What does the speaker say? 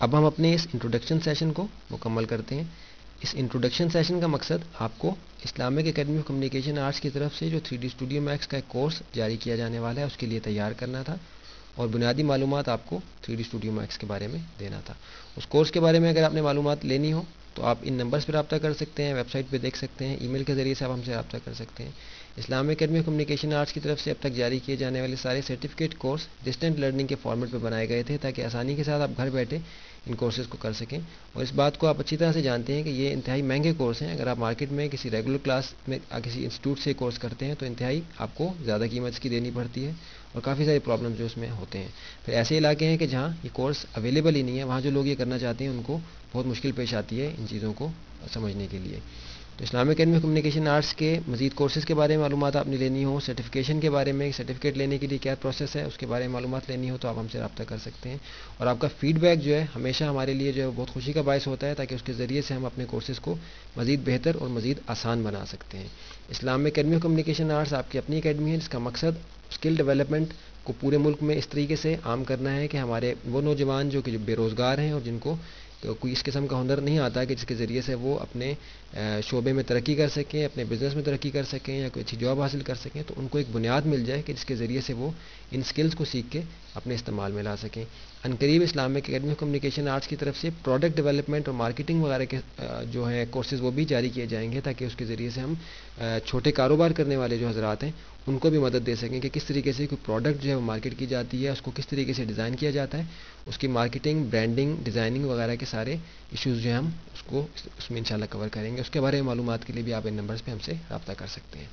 اب ہم اپنے اس انٹروڈکشن سیشن کو مکمل کرتے ہیں۔ اس انٹروڈکشن سیشن کا مقصد آپ کو Islamic academy of communication arts کی طرف سے جو 3D اسٹوڈیو میکس کا ایک کورس جاری کیا جانے والا ہے اس کے لیے تیار کرنا تھا، اور بنیادی معلومات آپ کو 3D اسٹوڈیو میکس کے بارے میں دینا تھا۔ اس کورس کے بارے میں اگر آپ نے معلومات لینی ہو تو آپ ان نمبرز پہ رابطہ کر سکتے ہیں، ویب سائٹ پہ دیکھ سکتے ہیں، ای میل کے ذریعے سے آپ ہم سے رابطہ کر سکتے ہیں۔ Islamic academy of communication arts کی طرف سے اب تک جاری کیے جانے والے سارے سرٹیفکیٹ کورس ڈسٹینٹ لرننگ کے فارمیٹ پہ بنائے گئے تھے تاکہ آسانی کے ساتھ آپ گھر بیٹھے ان کورسز کو کر سکیں، اور اس بات کو آپ اچھی طرح سے جانتے ہیں کہ یہ انتہائی مہنگے کورس ہیں۔ اگر آپ مارکیٹ میں کسی ریگولر کلاس میں کسی انسٹیٹیوٹ سے کورس کرتے ہیں تو انتہائی آپ کو زیادہ قیمت کی دینی پڑتی ہے اور کافی سارے پرابلمس جو اس میں ہوتے ہیں۔ پھر ایسے علاقے ہیں کہ جہاں یہ کورس اویلیبل ہی نہیں ہے، وہاں جو لوگ یہ کرنا چاہتے ہیں ان کو بہت مشکل پیش آتی ہے ان چیزوں کو سمجھنے کے لیے۔ تو Islamic academy of communication arts کے مزید کورسز کے بارے میں معلومات آپ نے لینی ہو، سرٹیفکیشن کے بارے میں، سرٹیفکیٹ لینے کے لیے کیا پروسیس ہے اس کے بارے میں معلومات لینی ہو تو آپ ہم سے رابطہ کر سکتے ہیں، اور آپ کا فیڈ بیک جو ہے ہمیشہ ہمارے لیے جو ہے بہت خوشی کا باعث ہوتا ہے تاکہ اس کے ذریعے سے ہم اپنے کورسز کو مزید بہتر اور مزید آسان بنا سکتے ہیں۔ Islamic academy of communication arts آپ کی اپنی اکیڈمی ہے جس کا مقصد اسکل ڈیولپمنٹ کو پورے ملک میں اس طریقے سے عام کرنا ہے کہ ہمارے وہ نوجوان جو کہ بے روزگار ہیں اور جن کو کوئی اس قسم کا ہنر نہیں آتا کہ جس کے ذریعے سے وہ اپنے شعبے میں ترقی کر سکیں، اپنے بزنس میں ترقی کر سکیں یا کوئی اچھی جاب حاصل کر سکیں، تو ان کو ایک بنیاد مل جائے کہ جس کے ذریعے سے وہ ان سکلز کو سیکھ کے اپنے استعمال میں لا سکیں۔ عنقریب Islamic academy of communication arts کی طرف سے پروڈکٹ ڈیولپمنٹ اور مارکیٹنگ وغیرہ کے جو ہیں کورسز وہ بھی جاری کیے جائیں گے تاکہ اس کے ذریعے سے ہم چھوٹے کاروبار کرنے والے جو حضرات ہیں ان کو بھی مدد دے سکیں کہ کس طریقے سے کوئی پروڈکٹ جو ہے وہ مارکیٹ کی جاتی ہے، اس کو کس طریقے سے ڈیزائن کیا جاتا ہے، اس کی مارکیٹنگ، برانڈنگ، ڈیزائننگ وغیرہ کے سارے ایشوز جو ہیں ہم اس میں انشاءاللہ کور کریں گے۔ اس کے بارے میں معلومات کے لیے بھی آپ ان نمبرز پہ ہم سے رابطہ کر سکتے ہیں۔